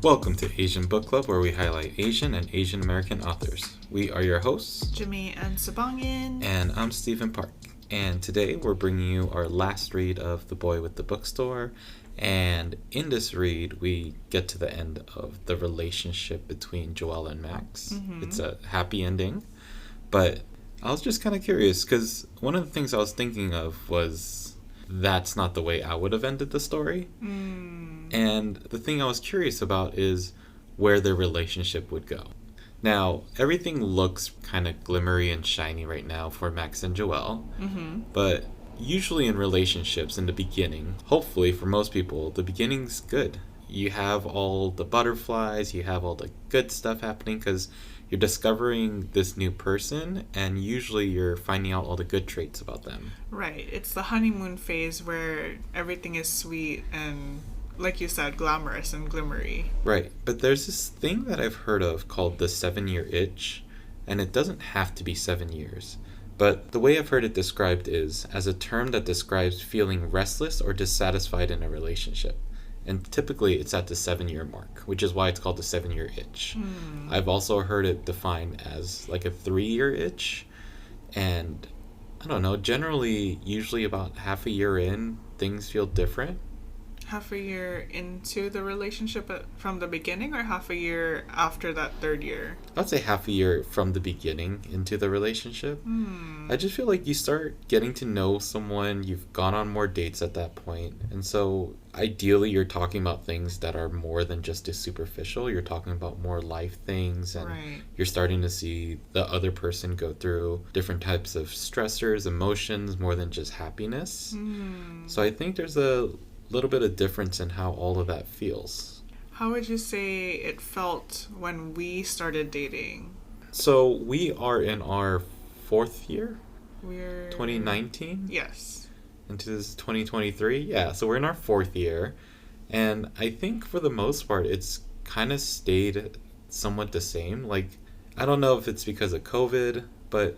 Welcome to Asian Book Club, where we highlight Asian and Asian American authors. We are your hosts, Jamae and Sabangan. and I'm Stephen Park. And today we're bringing you our last read of The Boy with the Bookstore. And in this read, we get to the end of the relationship between Joelle and Max. Mm-hmm. It's a happy ending. But I was just kind of curious, because one of the things I was thinking of was that's not the way I would have ended the story. And the thing I was curious about is where their relationship would go. Now, everything looks kind of glimmery and shiny right now for Max and Joelle, but usually in relationships in the beginning, hopefully for most people, the beginning's good. You have all the butterflies, you have all the good stuff happening because you're discovering this new person, and usually you're finding out all the good traits about them. Right. It's the honeymoon phase where everything is sweet and, like you said, glamorous and glimmery. Right, but there's this thing that I've heard of called the 7-year itch, and it doesn't have to be 7 years. But the way I've heard it described is as a term that describes feeling restless or dissatisfied in a relationship. And typically it's at the 7-year mark, which is why it's called the 7-year itch. I've also heard it defined as like a 3-year itch. And I don't know, generally, usually about half a year in, things feel different. Half a year into the relationship from the beginning, or half a year after that third year? I'd say half a year from the beginning into the relationship. I just feel like you start getting to know someone, you've gone on more dates at that point, and so ideally you're talking about things that are more than just as superficial. You're talking about more life things, and Right. you're starting to see the other person go through different types of stressors, emotions, more than just happiness. So I think there's a little bit of difference in how all of that feels. How would you say it felt when we started dating? So we are in our 4th year, We're 2019, Yes. into this 2023. Yeah, so we're in our 4th year, and I think for the most part it's kind of stayed somewhat the same. Like, I don't know if it's because of COVID, but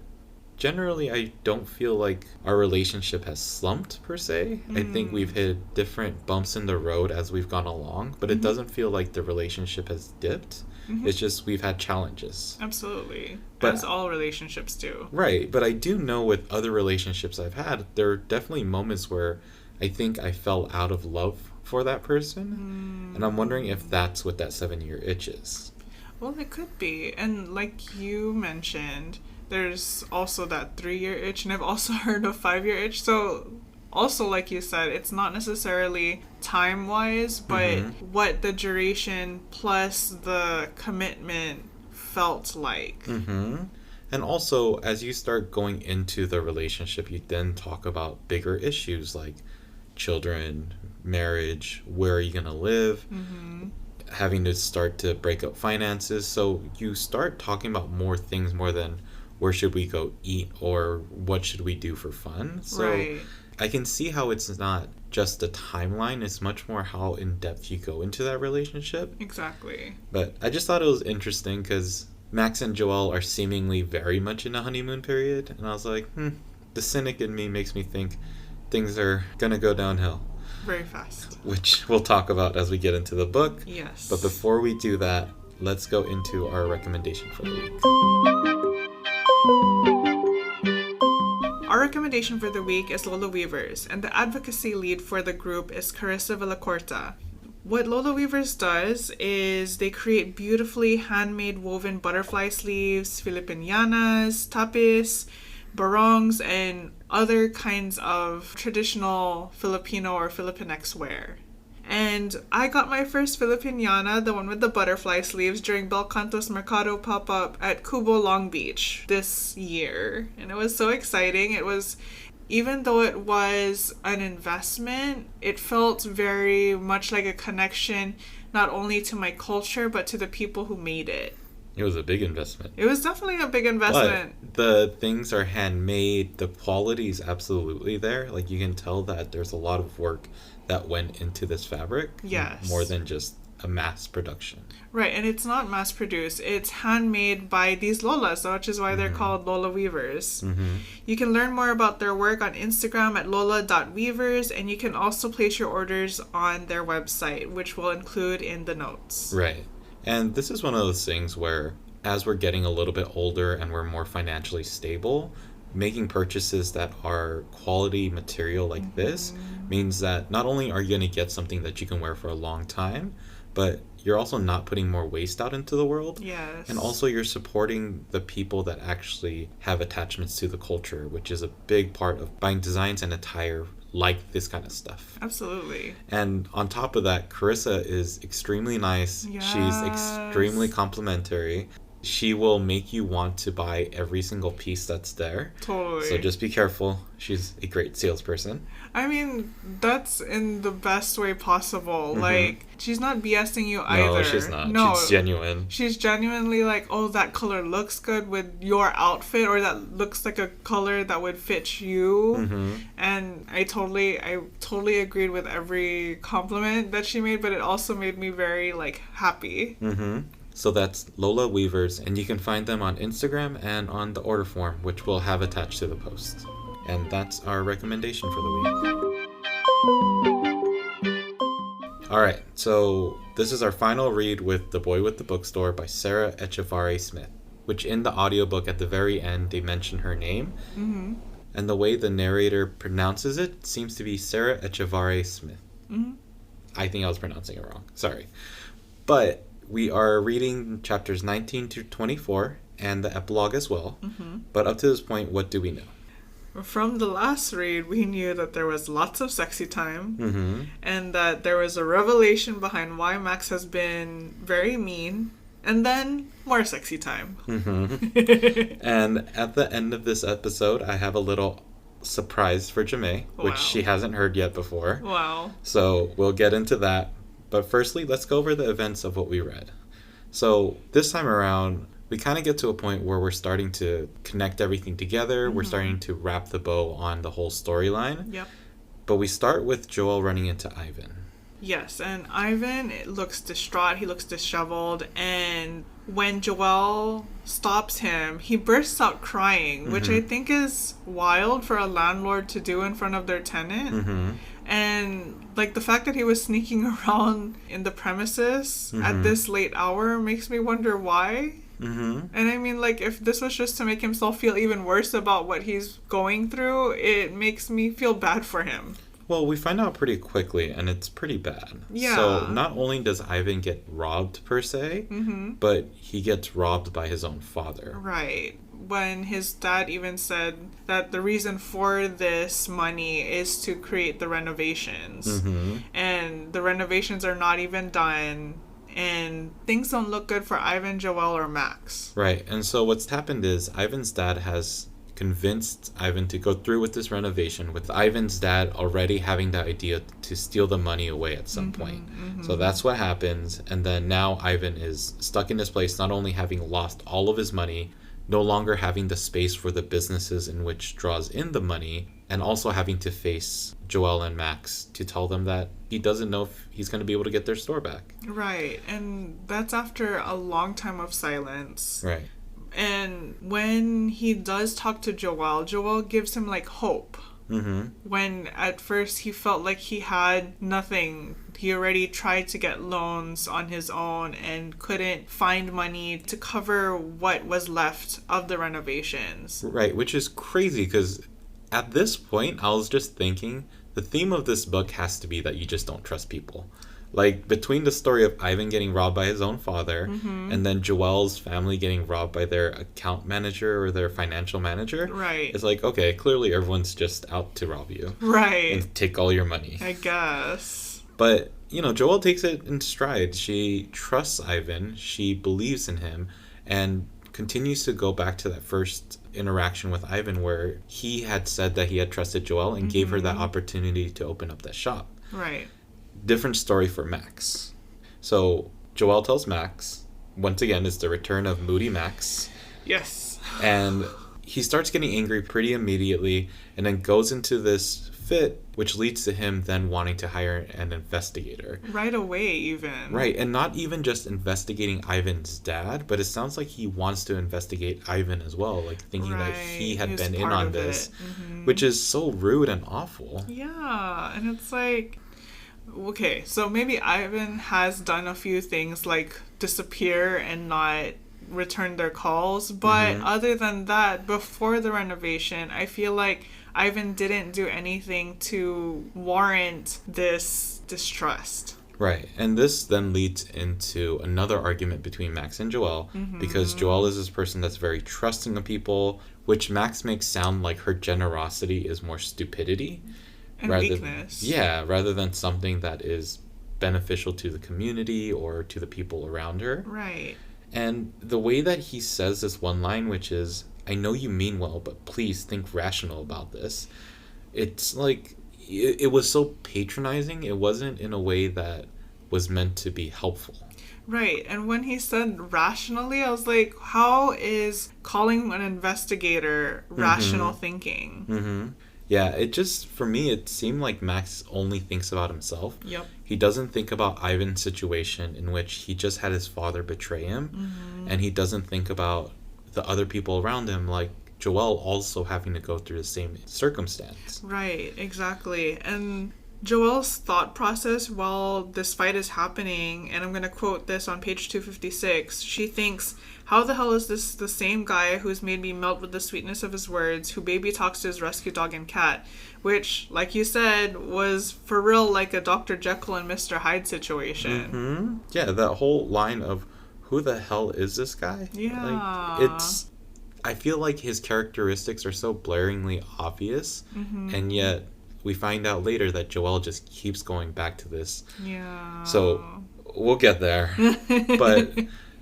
generally I don't feel like our relationship has slumped per se. I think we've hit different bumps in the road as we've gone along, but it doesn't feel like the relationship has dipped. It's just we've had challenges. Absolutely. But- As all relationships do. Right, but I do know with other relationships I've had, there are definitely moments where I think I fell out of love for that person, and I'm wondering if that's what that 7-year itch is. Well, it could be. And like you mentioned, there's also that 3-year itch, and I've also heard of 5-year itch. So also, like you said, it's not necessarily time-wise, but what the duration plus the commitment felt like. And also, as you start going into the relationship, you then talk about bigger issues like children, marriage, where are you going to live, having to start to break up finances. So you start talking about more things more than where should we go eat or what should we do for fun. So Right. I can see how it's not just the timeline, it's much more how in-depth you go into that relationship. Exactly. But I just thought it was interesting because Max and Joelle are seemingly very much in a honeymoon period, and I was like, the cynic in me makes me think things are gonna go downhill, Very fast. which we'll talk about as we get into the book. Yes. But before we do that, let's go into our recommendation for the week. Our recommendation for the week is Lola Weavers, and the advocacy lead for the group is Carissa Villacorta. What Lola Weavers does is they create beautifully handmade woven butterfly sleeves, Filipinianas, tapis, barongs, and other kinds of traditional Filipino or Filipinx wear. And I got my first Filipiniana, the one with the butterfly sleeves, during Belcanto's Mercado pop-up at Cubo Long Beach this year. And it was so exciting. It was, even though it was an investment, it felt very much like a connection, not only to my culture, but to the people who made it. It was a big investment. It was definitely a big investment. But the things are handmade. The quality is absolutely there. Like, you can tell that there's a lot of work that went into this fabric. Yes. More than just a mass production. Right, and it's not mass produced. It's handmade by these Lolas, which is why they're called Lola Weavers. You can learn more about their work on Instagram at lola.weavers, and you can also place your orders on their website, which we'll include in the notes. Right. And this is one of those things where, as we're getting a little bit older and we're more financially stable, making purchases that are quality material like this means that not only are you going to get something that you can wear for a long time, but you're also not putting more waste out into the world. Yes. And also you're supporting the people that actually have attachments to the culture, which is a big part of buying designs and attire like this kind of stuff. Absolutely. And on top of that, Carissa is extremely nice. Yes. She's extremely complimentary. She will make you want to buy every single piece that's there. Totally. So just be careful. She's a great salesperson. I mean, that's in the best way possible. Like, she's not BSing you either. No, she's not. No, She's genuine. She's genuinely like, oh, that color looks good with your outfit, or that looks like a color that would fit you. And I totally agreed with every compliment that she made, but it also made me very, like, happy. So that's Lola Weavers, and you can find them on Instagram and on the order form, which we'll have attached to the post. And that's our recommendation for the week. All right, so this is our final read with The Boy with the Bookstore by Sarah Echevarri Smith, which in the audiobook at the very end, they mention her name. And the way the narrator pronounces it seems to be Sarah Echevarri Smith. I think I was pronouncing it wrong. Sorry. But we are reading chapters 19 to 24 and the epilogue as well. But up to this point, what do we know? From the last read, we knew that there was lots of sexy time and that there was a revelation behind why Max has been very mean, and then more sexy time. And at the end of this episode, I have a little surprise for Jamae, which she hasn't heard yet before. Wow. So we'll get into that. But firstly, let's go over the events of what we read. So this time around, we kind of get to a point where we're starting to connect everything together. We're starting to wrap the bow on the whole storyline. Yep. But we start with Joelle running into Ivan. Yes, and Ivan looks distraught. He looks disheveled. And when Joelle stops him, he bursts out crying, which I think is wild for a landlord to do in front of their tenant. And, like, the fact that he was sneaking around in the premises at this late hour makes me wonder why. And I mean, like, if this was just to make himself feel even worse about what he's going through, it makes me feel bad for him. Well, we find out pretty quickly, and it's pretty bad. Yeah. So not only does Ivan get robbed, per se, but he gets robbed by his own father. Right. When his dad even said that the reason for this money is to create the renovations. And the renovations are not even done. And things don't look good for Ivan, Joelle, or Max. Right. And so what's happened is Ivan's dad has convinced Ivan to go through with this renovation, with Ivan's dad already having the idea to steal the money away at some point. So that's what happens. And then now Ivan is stuck in this place, not only having lost all of his money, no longer having the space for the businesses in which draws in the money, and also having to face Joelle and Max to tell them that he doesn't know if he's going to be able to get their store back. Right. And that's after a long time of silence. Right. And when he does talk to Joelle gives him, like, hope. When at first he felt like he had nothing. He already tried to get loans on his own and couldn't find money to cover what was left of the renovations. Right, which is crazy because at this point, I was just thinking the theme of this book has to be that you just don't trust people. Like, between the story of Ivan getting robbed by his own father and then Joelle's family getting robbed by their account manager or their financial manager. Right. It's like, okay, clearly everyone's just out to rob you. Right. And take all your money. I guess. But, you know, Joelle takes it in stride. She trusts Ivan. She believes in him. And continues to go back to that first interaction with Ivan where he had said that he had trusted Joelle and gave her that opportunity to open up that shop. Right. Different story for Max. So Joelle tells Max, once again, it's the return of Moody Max. Yes. And he starts getting angry pretty immediately and then goes into this fit, which leads to him then wanting to hire an investigator. Right away, even. Right, and not even just investigating Ivan's dad, but it sounds like he wants to investigate Ivan as well, like thinking that he had been in on this, which is so rude and awful. Yeah, and it's like, okay, so maybe Ivan has done a few things like disappear and not return their calls, but other than that, before the renovation, I feel like Ivan didn't do anything to warrant this distrust. Right, and this then leads into another argument between Max and Joelle, because Joelle is this person that's very trusting of people, which Max makes sound like her generosity is more stupidity. And weakness. Yeah, rather than something that is beneficial to the community or to the people around her. Right. And the way that he says this one line, which is, I know you mean well, but please think rational about this. It's like, it was so patronizing. It wasn't in a way that was meant to be helpful. Right. And when he said rationally, I was like, how is calling an investigator rational thinking? Yeah, it just, for me, it seemed like Max only thinks about himself. Yep. He doesn't think about Ivan's situation in which he just had his father betray him. And he doesn't think about the other people around him, like Joelle also having to go through the same circumstance. Right, exactly. And Joelle's thought process while this fight is happening, and I'm going to quote this on page 256, she thinks, how the hell is this the same guy who's made me melt with the sweetness of his words, who baby talks to his rescue dog and cat, which, like you said, was for real like a Dr. Jekyll and Mr. Hyde situation. Yeah, that whole line of, who the hell is this guy? Yeah. Like, I feel like his characteristics are so blaringly obvious, and yet we find out later that Joelle just keeps going back to this. Yeah. So we'll get there. But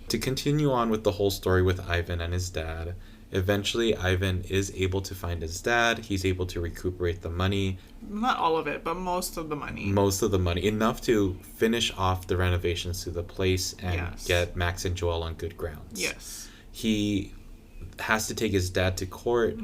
to continue on with the whole story with Ivan and his dad, eventually Ivan is able to find his dad. He's able to recuperate the money. Not all of it, but most of the money. Most of the money. Enough to finish off the renovations to the place and get Max and Joelle on good grounds. Yes. He has to take his dad to court.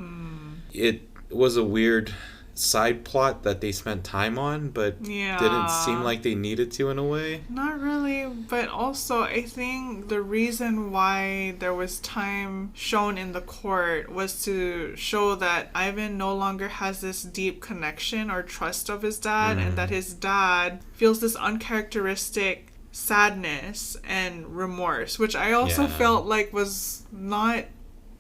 It was a weird side plot that they spent time on, but didn't seem like they needed to in a way. Not really, but also I think the reason why there was time shown in the court was to show that Ivan no longer has this deep connection or trust of his dad, and that his dad feels this uncharacteristic sadness and remorse, which I also felt like was not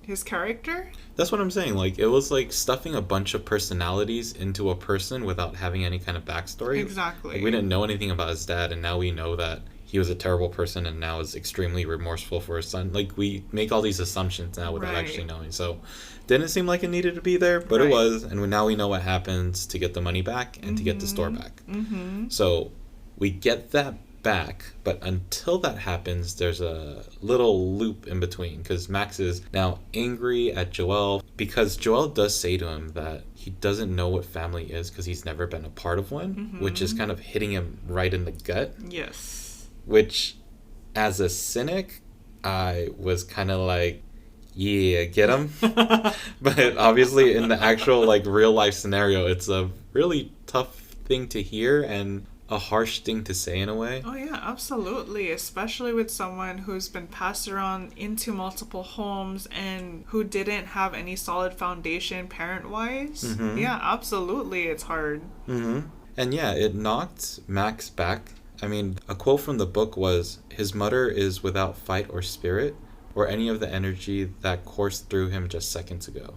his character. That's what I'm saying. Like, it was like stuffing a bunch of personalities into a person without having any kind of backstory. Exactly. Like, we didn't know anything about his dad, and now we know that he was a terrible person and now is extremely remorseful for his son. Like, we make all these assumptions now without actually knowing. So, didn't seem like it needed to be there, but it was. And now we know what happens to get the money back and to get the store back. So, we get that back, but until that happens, there's a little loop in between, because Max is now angry at Joelle because Joelle does say to him that he doesn't know what family is because he's never been a part of one, which is kind of hitting him right in the gut. Yes. Which, as a cynic, I was kind of like, yeah, get him. But obviously in the actual like real life scenario, it's a really tough thing to hear and a harsh thing to say in a way. Oh yeah, absolutely. Especially with someone who's been passed around into multiple homes and who didn't have any solid foundation parent-wise. Yeah, absolutely. It's hard. And yeah, it knocked Max back. I mean, a quote from the book was, his mother is without fight or spirit or any of the energy that coursed through him just seconds ago.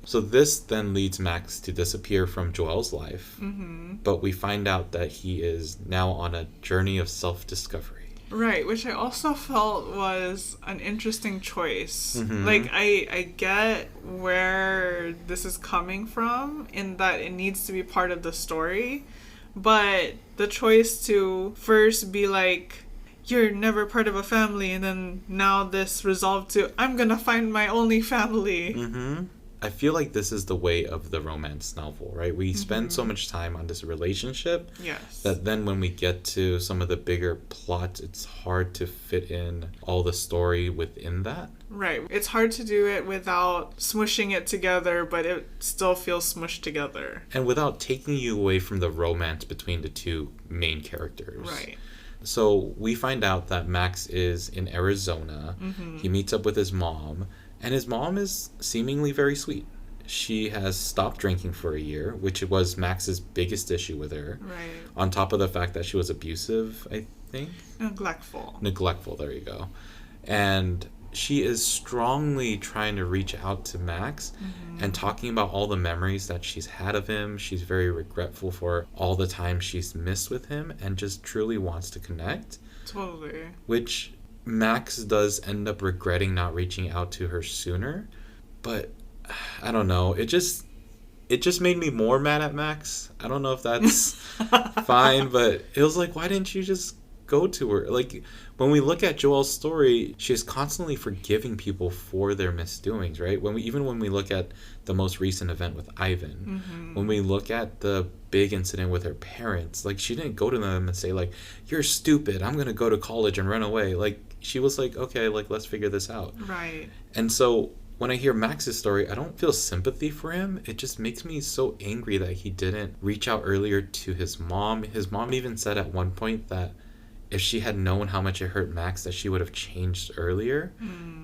So this then leads Max to disappear from Joelle's life, but we find out that he is now on a journey of self-discovery. Right, which I also felt was an interesting choice. Like, I get where this is coming from in that it needs to be part of the story, but the choice to first be like, you're never part of a family, and then now this resolved to, I'm gonna find my only family. I feel like this is the way of the romance novel, right? We spend so much time on this relationship that then when we get to some of the bigger plots, it's hard to fit in all the story within that. Right. It's hard to do it without smushing it together, but it still feels smushed together. And without taking you away from the romance between the two main characters. Right. So we find out that Max is in Arizona. He meets up with his mom. And his mom is seemingly very sweet. She has stopped drinking for a year, which was Max's biggest issue with her. Right. On top of the fact that she was abusive, I think. Neglectful, there you go. And she is strongly trying to reach out to Max and talking about all the memories that she's had of him. She's very regretful for all the time she's missed with him and just truly wants to connect. Totally. Which Max does end up regretting not reaching out to her sooner, but I don't know. It just made me more mad at Max. I don't know if that's fine, but it was like, why didn't you just go to her? Like, when we look at Joelle's story, she's constantly forgiving people for their misdoings, right? When we look at the most recent event with Ivan, when we look at the big incident with her parents, like, she didn't go to them and say, like, you're stupid, I'm gonna go to college and run away. Like, she was like, okay, like, let's figure this out. Right. And so when I hear Max's story, I don't feel sympathy for him. It just makes me so angry that he didn't reach out earlier to his mom. His mom even said at one point that if she had known how much it hurt Max, that she would have changed earlier.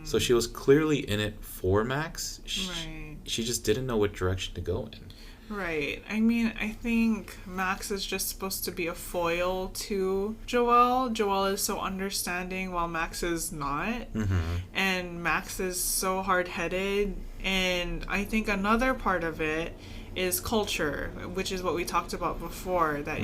So she was clearly in it for Max. She just didn't know what direction to go in. Right. I mean, I think Max is just supposed to be a foil to Joelle. Joelle is so understanding while Max is not. And Max is so hard-headed. And I think another part of it is culture, which is what we talked about before, that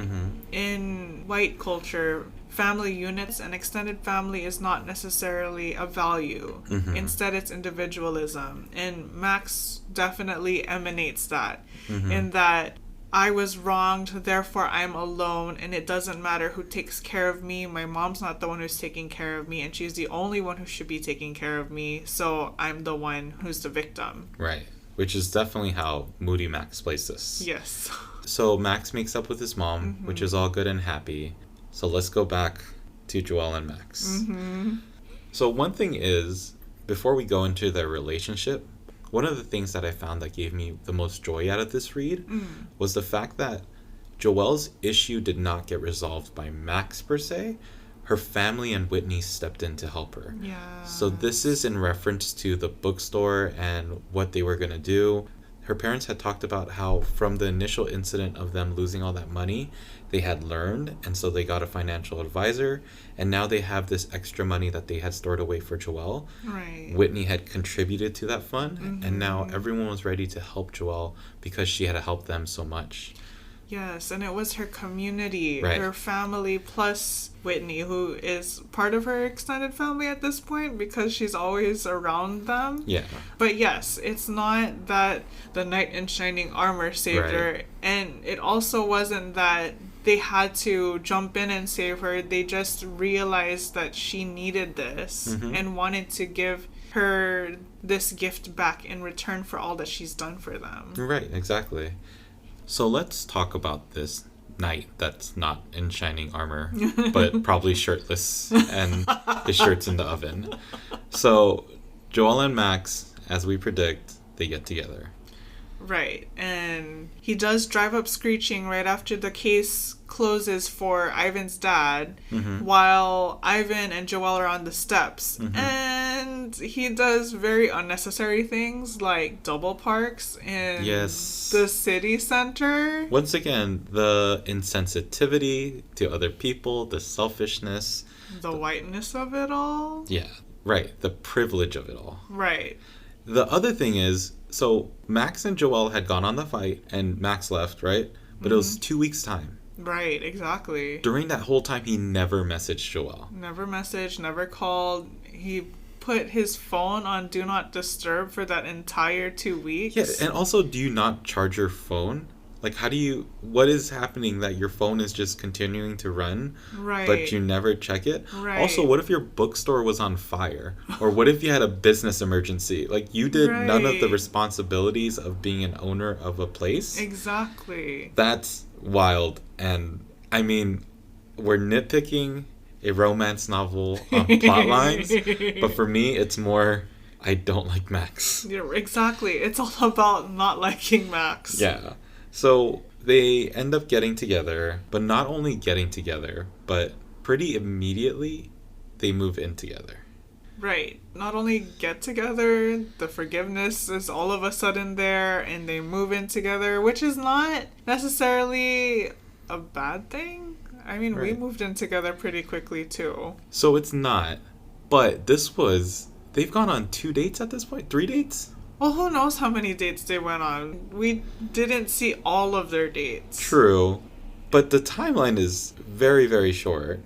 in white culture, family units and extended family is not necessarily a value. Instead, it's individualism. And Max definitely emanates that, in that I was wronged, therefore I'm alone, and it doesn't matter who takes care of me. My mom's not the one who's taking care of me, and she's the only one who should be taking care of me, so I'm the one who's the victim. Right. Which is definitely how Moody Max plays this. Yes. So Max makes up with his mom, which is all good and happy. So let's go back to Joelle and Max. So one thing is, before we go into their relationship, one of the things that I found that gave me the most joy out of this read was the fact that Joelle's issue did not get resolved by Max per se. Her family and Whitney stepped in to help her. Yeah. So this is in reference to the bookstore and what they were going to do. Her parents had talked about how from the initial incident of them losing all that money, they had learned, and so they got a financial advisor, and now they have this extra money that they had stored away for Joelle. Right. Whitney had contributed to that fund, and now everyone was ready to help Joelle because she had helped them so much. Yes, and it was her community, Right. her family, plus Whitney, who is part of her extended family at this point because she's always around them. Yeah. But yes, it's not that the knight in shining armor saved her, and it also wasn't that they had to jump in and save her. They just realized that she needed this and wanted to give her this gift back in return for all that she's done for them. Right, exactly. So let's talk about this knight that's not in shining armor, but probably shirtless, and his shirt's in the oven. So Joelle and Max, as we predict, they get together. Right, and he does drive up screeching right after the case closes for Ivan's dad, while Ivan and Joelle are on the steps. And he does very unnecessary things like double parks in the city center. Once again, the insensitivity to other people, the selfishness. The whiteness of it all. Yeah, right. The privilege of it all. Right. The other thing is, so Max and Joelle had gone on the fight, and Max left, right? But it was 2 weeks' time. Right, exactly. During that whole time, he never messaged Joelle. Never messaged, never called. He put his phone on Do Not Disturb for that entire 2 weeks. Yeah, and also, do you not charge your phone? Like, what is happening that your phone is just continuing to run, Right. but you never check it? Right. Also, what if your bookstore was on fire? Or what if you had a business emergency? Like, you did none of the Right. responsibilities of being an owner of a place. Exactly. That's wild. And, I mean, we're nitpicking a romance novel on plot lines, but for me, it's more, I don't like Max. Yeah, exactly. It's all about not liking Max. Yeah. So they end up getting together, but not only getting together, but pretty immediately they move in together. Right. Not only get together, the forgiveness is all of a sudden there, and they move in together, which is not necessarily a bad thing. I mean, we Right. moved in together pretty quickly too. So it's not, but they've gone on 2 dates at this point? 3 dates? Well, who knows how many dates they went on? We didn't see all of their dates. True. But the timeline is very, very short.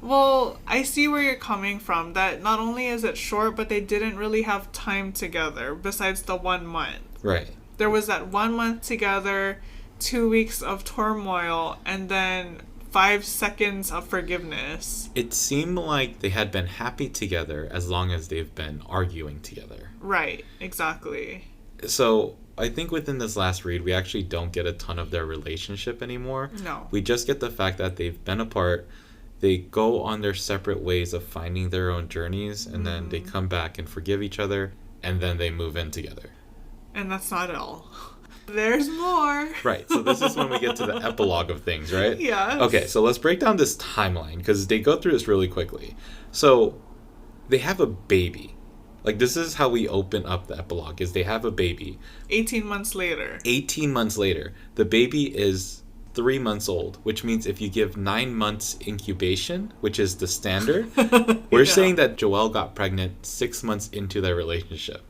Well, I see where you're coming from. That not only is it short, but they didn't really have time together besides the 1 month. Right. There was that 1 month together, 2 weeks of turmoil, and then 5 seconds of forgiveness. It seemed like they had been happy together as long as they've been arguing together. Right, exactly. So I think within this last read, we actually don't get a ton of their relationship anymore. No. We just get the fact that they've been apart. They go on their separate ways of finding their own journeys, and then they come back and forgive each other, and then they move in together. And that's not all. There's more. Right, so this is when we get to the epilogue of things, right? Yes. Okay, so let's break down this timeline, because they go through this really quickly. So, they have a baby. Like, this is how we open up the epilogue, is they have a baby. 18 months later. 18 months later, the baby is 3 months old, which means if you give 9 months incubation, which is the standard, we're Yeah. saying that Joelle got pregnant 6 months into their relationship.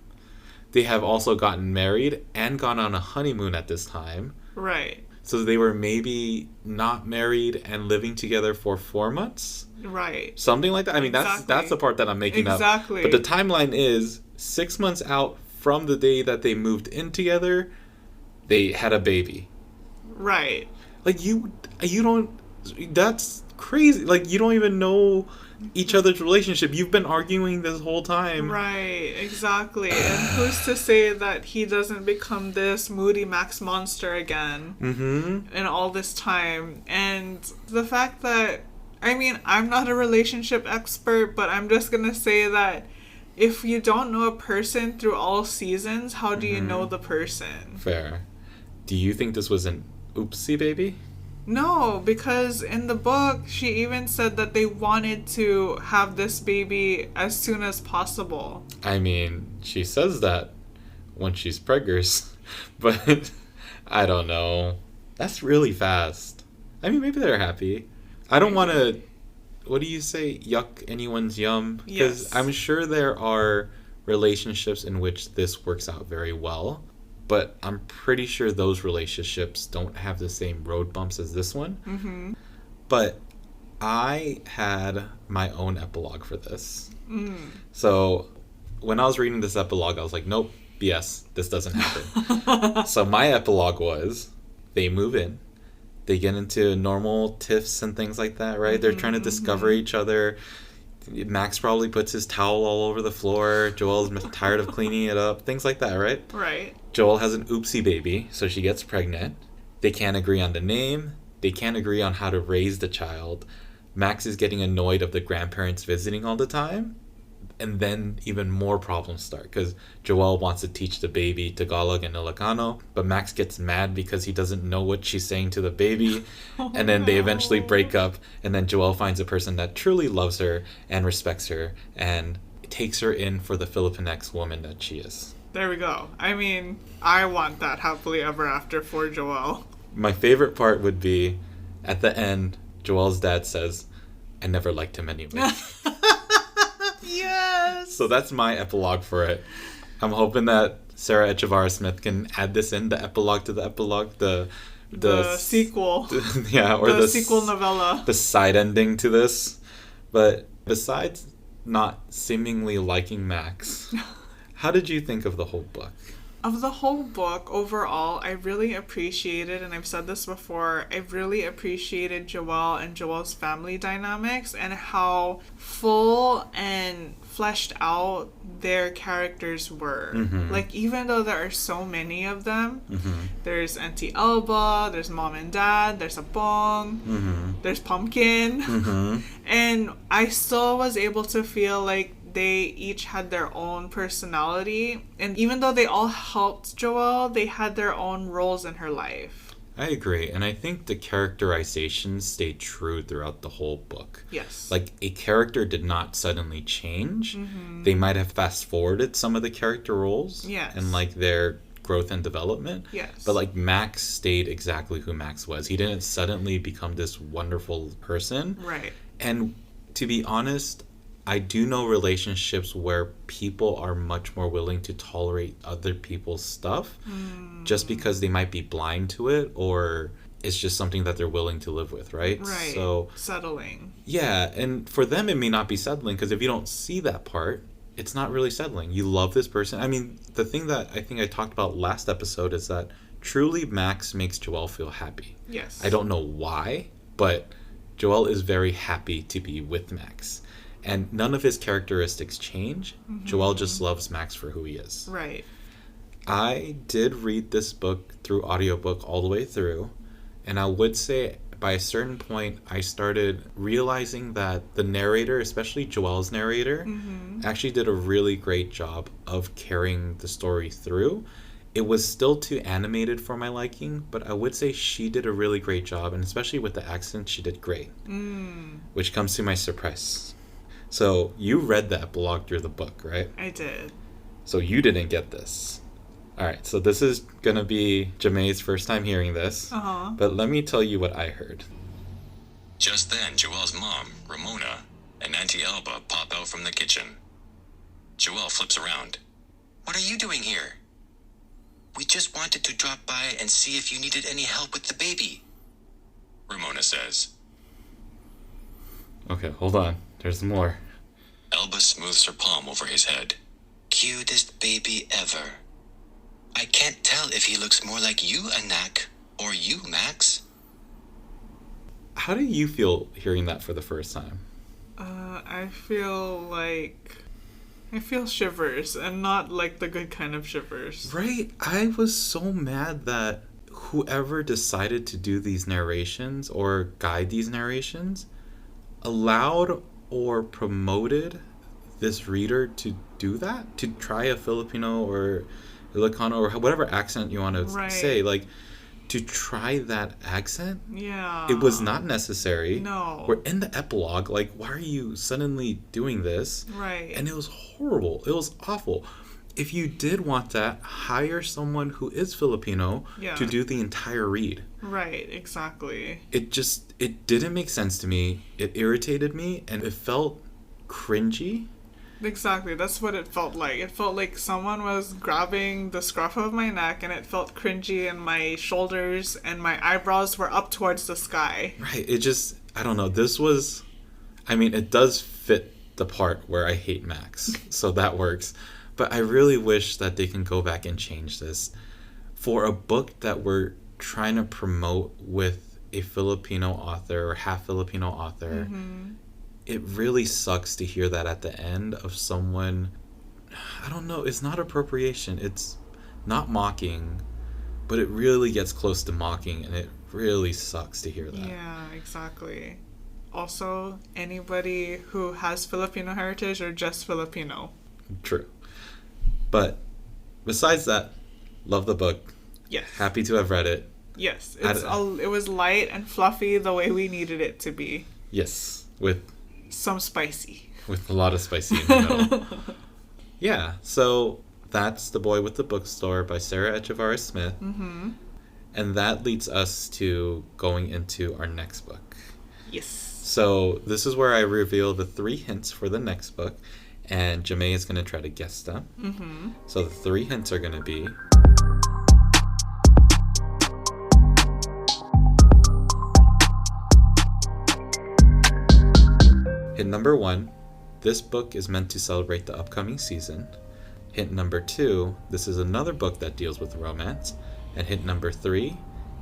They have also gotten married and gone on a honeymoon at this time. Right. So they were maybe not married and living together for 4 months? Right. Something like that. I mean, Exactly. that's the part that I'm making up. Exactly. But the timeline is 6 months out from the day that they moved in together, they had a baby. Right. Like, you don't, that's crazy. Like, you don't even know each other's relationship. You've been arguing this whole time. Right, exactly. And who's to say that he doesn't become this moody Max monster again in all this time? And the fact that, I mean, I'm not a relationship expert, but I'm just gonna say that if you don't know a person through all seasons, how do you know the person? Fair. Do you think this was an oopsie baby? No, because in the book, she even said that they wanted to have this baby as soon as possible. I mean, she says that when she's preggers, but I don't know. That's really fast. I mean, maybe they're happy. I don't want to, what do you say, yuck anyone's yum? Because Yes. I'm sure there are relationships in which this works out very well, but I'm pretty sure those relationships don't have the same road bumps as this one. Mm-hmm. But I had my own epilogue for this. So when I was reading this epilogue, I was like, nope, BS, this doesn't happen. So my epilogue was, they move in, they get into normal tiffs and things like that, right? They're trying to discover each other. Max probably puts his towel all over the floor. Joelle's tired of cleaning it up. Things like that, right? Right. Joelle has an oopsie baby, so she gets pregnant. They can't agree on the name. They can't agree on how to raise the child. Max is getting annoyed of the grandparents visiting all the time. And then even more problems start because Joelle wants to teach the baby Tagalog and Ilocano, but Max gets mad because he doesn't know what she's saying to the baby. And then they eventually break up, and then Joelle finds a person that truly loves her and respects her and takes her in for the Filipinx woman that she is. There we go. I mean, I want that happily ever after for Joelle. My favorite part would be at the end, Joelle's dad says, I never liked him anyway. Yes! So that's my epilogue for it. I'm hoping that Sarah Echevarria Smith can add this in, the epilogue to the epilogue, the sequel. Yeah, or the sequel novella. the side ending to this. But besides not seemingly liking Max, how did you think of the whole book? Of the whole book, overall, I really appreciated, and I've said this before, I really appreciated Joelle and Joelle's family dynamics and how full and fleshed out their characters were. Like, even though there are so many of them, there's Auntie Elba, there's Mom and Dad, there's Apong, there's Pumpkin, and I still was able to feel like they each had their own personality, and even though they all helped Joelle, they had their own roles in her life. I agree, and I think the characterizations stayed true throughout the whole book. Yes. Like, a character did not suddenly change. They might have fast-forwarded some of the character roles. Yes. And, like, their growth and development. Yes. But, like, Max stayed exactly who Max was. He didn't suddenly become this wonderful person. Right. And to be honest, I do know relationships where people are much more willing to tolerate other people's stuff just because they might be blind to it, or it's just something that they're willing to live with, right? Right. So settling. Yeah, and for them it may not be settling, because if you don't see that part, it's not really settling. You love this person. I mean, the thing that I think I talked about last episode is that truly Max makes Joelle feel happy. Yes. I don't know why, but Joelle is very happy to be with Max. And none of his characteristics change. Joelle just loves Max for who he is. Right. I did read this book through audiobook all the way through. And I would say by a certain point, I started realizing that the narrator, especially Joelle's narrator, actually did a really great job of carrying the story through. It was still too animated for my liking, but I would say she did a really great job. And especially with the accent, she did great. Which comes to my surprise. So, you read the epilogue through the book, right? I did. So, you didn't get this. Alright, so this is going to be Jamae's first time hearing this. But let me tell you what I heard. Just then, Joelle's mom, Ramona, and Auntie Elba pop out from the kitchen. Joelle flips around. "What are you doing here?" "We just wanted to drop by and see if you needed any help with the baby," Ramona says. Okay, hold on. There's more. Elba smooths her palm over his head. "Cutest baby ever. I can't tell if he looks more like you, Anak, or you, Max." How do you feel hearing that for the first time? I feel shivers, and not like the good kind of shivers. Right? I was so mad that whoever decided to do these narrations or guide these narrations allowed or promoted this reader to do that, to try a Filipino or Ilocano or whatever accent you want to say, like, to try that accent. Yeah. It was not necessary. No. We're in the epilogue. Like, why are you suddenly doing this? Right. And it was horrible. It was awful. If you did want that, hire someone who is Filipino to do the entire read. Right, exactly. It didn't make sense to me. It irritated me, and it felt cringy. Exactly, that's what it felt like. It felt like someone was grabbing the scruff of my neck, and it felt cringy, and my shoulders and my eyebrows were up towards the sky. Right, I don't know. It does fit the part where I hate Max, so that works. But I really wish that they can go back and change this. For a book that we're trying to promote with a Filipino author or half Filipino author, it really sucks to hear that at the end of someone. I don't know, it's not appropriation, it's not mocking, but it really gets close to mocking, and it really sucks to hear that. Yeah, exactly. Also, anybody who has Filipino heritage or just Filipino. True. But besides that, love the book. Yes. Happy to have read it. Yes. It was light and fluffy the way we needed it to be. Yes. With some spicy. With a lot of spicy in the middle. Yeah. So that's The Boy with the Bookstore by Sarah Echevarria Smith. And that leads us to going into our next book. Yes. So this is where I reveal the 3 hints for the next book. And Jamae is going to try to guess them. So the 3 hints are going to be... Hint number 1, this book is meant to celebrate the upcoming season. Hint number 2, this is another book that deals with romance. And hint number 3,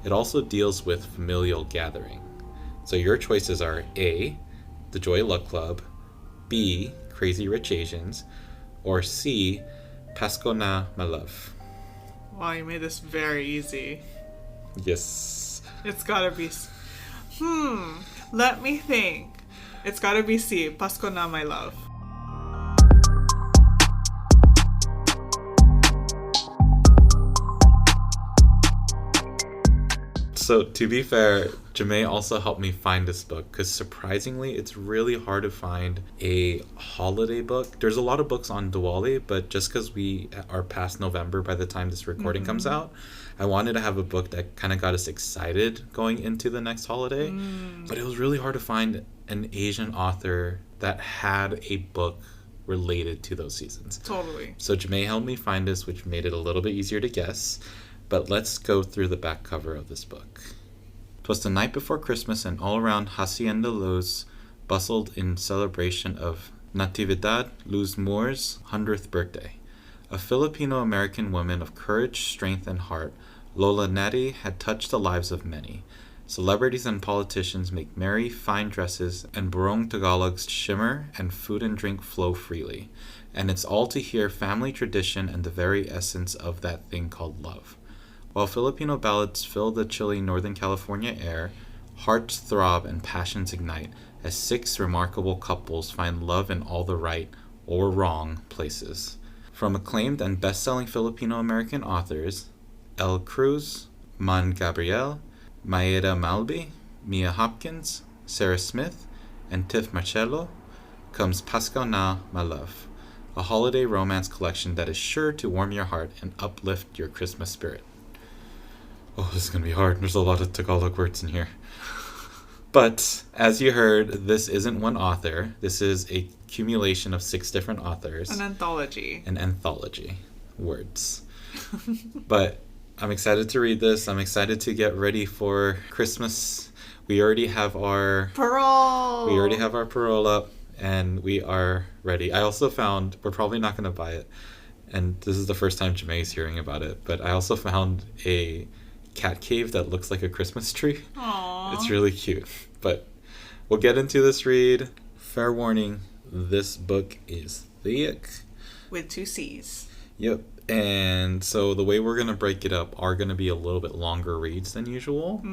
it also deals with familial gathering. So your choices are A, The Joy Luck Club, B, Crazy Rich Asians, or C, Pasko na My Love. Wow, you made this very easy. Yes. It's gotta be... Let me think. It's gotta be C, Pasko na My Love. So, to be fair, Jamae also helped me find this book because surprisingly, it's really hard to find a holiday book. There's a lot of books on Diwali, but just because we are past November by the time this recording comes out, I wanted to have a book that kind of got us excited going into the next holiday. But it was really hard to find an Asian author that had a book related to those seasons. Totally. So Jamae helped me find this, which made it a little bit easier to guess. But let's go through the back cover of this book. 'Twas the night before Christmas, and all around Hacienda Luz bustled in celebration of Natividad Luz Moor's 100th birthday. A Filipino-American woman of courage, strength, and heart, Lola Neri had touched the lives of many. Celebrities and politicians make merry, fine dresses, and Barong Tagalogs shimmer, and food and drink flow freely. And it's all to hear family tradition and the very essence of that thing called love. While Filipino ballads fill the chilly Northern California air, hearts throb and passions ignite as 6 remarkable couples find love in all the right or wrong places. From acclaimed and best-selling Filipino-American authors, El Cruz, Man Gabriel, Maeda Malby, Mia Hopkins, Sarah Smith, and Tiff Marcello, comes Pasko na My Love, a holiday romance collection that is sure to warm your heart and uplift your Christmas spirit. Oh, this is going to be hard. There's a lot of Tagalog words in here. But, as you heard, this isn't one author. This is a accumulation of 6 different authors. An anthology. An anthology. Words. But I'm excited to read this. I'm excited to get ready for Christmas. We already have our... Parole! We already have our parole up, and we are ready. I also found... We're probably not going to buy it. And this is the first time Jamae's hearing about it. But I also found a cat cave that looks like a Christmas tree. Aww. It's really cute. But we'll get into this read. Fair warning, this book is thick. With 2 C's. Yep. And so the way we're going to break it up are going to be a little bit longer reads than usual.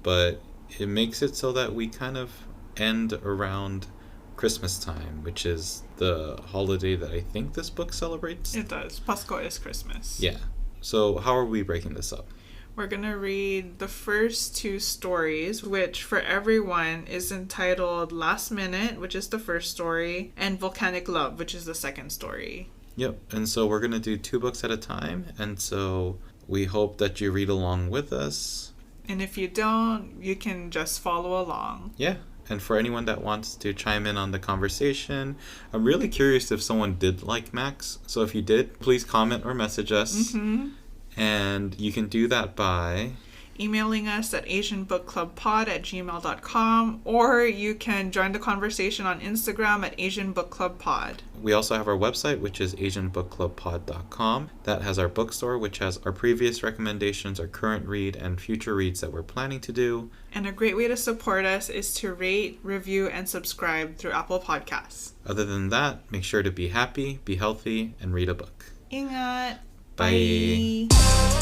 But it makes it so that we kind of end around Christmas time, which is the holiday that I think this book celebrates. It does. Pasko is Christmas. Yeah. So how are we breaking this up? We're going to read the first 2 stories, which for everyone is entitled Last Minute, which is the first story, and Volcanic Love, which is the second story. Yep. And so we're going to do 2 books at a time. And so we hope that you read along with us. And if you don't, you can just follow along. Yeah. And for anyone that wants to chime in on the conversation, I'm really curious if someone did like Max. So if you did, please comment or message us. And you can do that by emailing us at asianbookclubpod@gmail.com, or you can join the conversation on Instagram at asianbookclubpod. We also have our website, which is asianbookclubpod.com. That has our bookstore, which has our previous recommendations, our current read, and future reads that we're planning to do. And a great way to support us is to rate, review, and subscribe through Apple Podcasts. Other than that, make sure to be happy, be healthy, and read a book. Ingat! Bye. Bye.